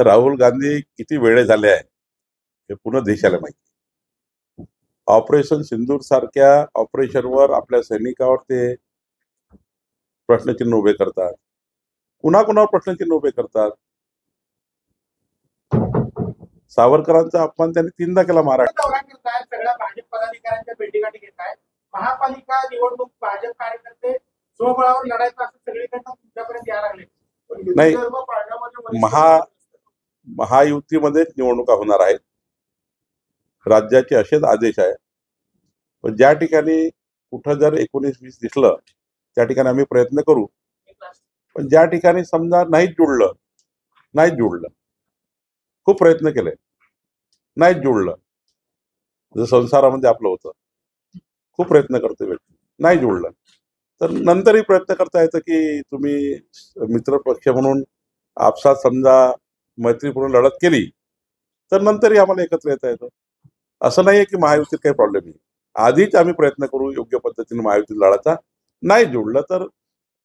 तर राहुल गांधी किती वेळे झाले आहे हे पूर्ण देशाला माहिती. ऑपरेशन सिंदूर सारख्या ऑपरेशनवर आपल्या सैनिकावर ते प्रश्नचिन्ह उभे करतात, कुणाकुणावर प्रश्नचिन्ह उभे करतात. सावरकरांचा अपमान त्यांनी 3दा केला महाराष्ट्र. सगळ्या भाजप पदाधिकाऱ्यांच्या भेटीगाठी घेत आहेत. महापालिका निवडणूक भाजप कार्यकर्ते स्वबळावर लढायचं असं सगळीकडनं तुमच्यापर्यंत यायला लागले. नाही, महायुतीमध्येच निवडणुका होणार आहेत. राज्याचे असेच आदेश आहे. पण ज्या ठिकाणी कुठं जर 19-20 दिसलं त्या ठिकाणी आम्ही प्रयत्न करू. पण ज्या ठिकाणी समजा नाहीच जुळलं, खूप प्रयत्न केले, नाहीच जुळलं, जर संसारामध्ये आपलं होतं, खूप प्रयत्न करतो व्यक्ती, नाही जुळलं, तर नंतरही प्रयत्न करता येतं की तुम्ही मित्रपक्ष म्हणून आपसात समजा मैत्रीपूर्ण लढत केली तर नंतरही आम्हाला एकत्र येता येतं. असं नाही आहे की महायुतीत काही प्रॉब्लेम नाही. आधीच आम्ही प्रयत्न करू योग्य पद्धतीने महायुतीत लढायचा. नाही जुळलं तर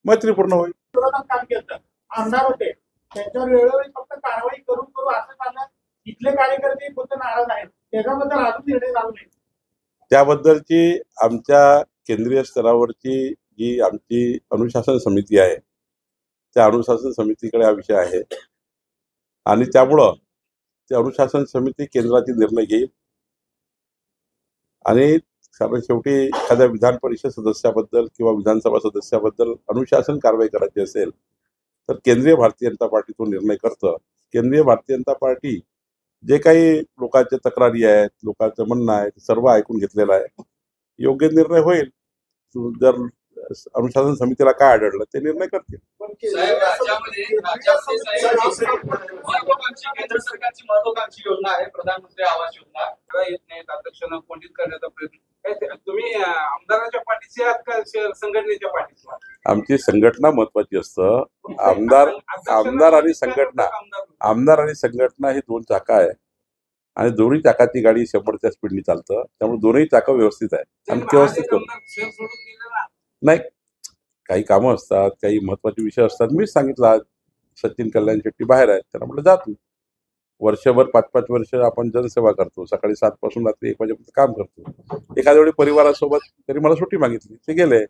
मैत्रीपूर्ण होईल. काम केलं, आमदार होते त्यांच्यावर वेळोवेळी फक्त कारवाई करून असं चाललं. इथले कार्यकर्ते फक्त नाराज आहेत, त्याच्याबद्दल अजून निर्णय झाला नाही. त्याबद्दलची आमच्या केंद्रीय स्तरावरची जी आमची अनुशासन समिती आहे त्या अनुशासन समितीकडे हा विषय आहे आणि त्यामुळं ते अनुशासन समिती केंद्राचे निर्णय घेईल. आणि कारण शेवटी एखाद्या विधान परिषद सदस्याबद्दल किंवा विधानसभा सदस्याबद्दल अनुशासन कारवाई करायची असेल तर केंद्रीय भारतीय जनता पार्टी तो निर्णय करतं. केंद्रीय भारतीय जनता पार्टी जे काही लोकांच्या तक्रारी आहेत, लोकांचं म्हणणं आहे, सर्व ऐकून घेतलेलं आहे. योग्य निर्णय होईल. जर अनुशासन समितीला काय आढळलं ते निर्णय करतील. केंद्र सरकारची महत्वाकांक्षी योजना आहे प्रधानमंत्री आवास योजना, येत नाही आरक्षण कोंडित करण्याचा प्रयत्न. तुम्ही आमदाराच्या पाठीशी आहात का संघटनेच्या पाठीशी? आमची संघटना महत्वाची असतं. आमदार आणि संघटना ही दोन चाकं आहे आणि दोन्ही चाकाची गाडी 100च्या स्पीडने चालतं. त्यामुळे दोन्ही चाकं व्यवस्थित आहे आणि व्यवस्थित करू. नाही, काही कामं असतात, काही महत्वाचे विषय असतात. मीच सांगितलं आज सचिन कल्याण शेट्टी बाहेर आहेत, त्यांना म्हटलं जा तू. वर्षभर 5-5 वर्ष आपण जनसेवा करतो, सकाळी 7 पासून रात्री 1 वाजेपर्यंत काम करतो. एखाद्या वेळी परिवारासोबत तरी मला सुट्टी मागितली, ते गेले.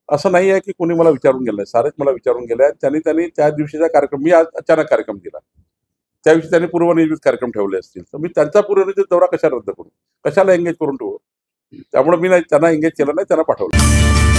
असं नाही आहे की कोणी मला विचारून गेलंय, सारेच मला विचारून गेले. त्यांनी त्या दिवशीचा कार्यक्रम, मी आज अचानक कार्यक्रम दिला, त्याविषयी त्यांनी पूर्वनियोजित कार्यक्रम ठेवले असतील तर मी त्यांचा पूर्वनियोजित दौरा कशाला रद्द करू, कशाला एंगेज करून ठेवू. त्यामुळे मी त्यांना एंगेज केलं नाही, त्यांना पाठवलं.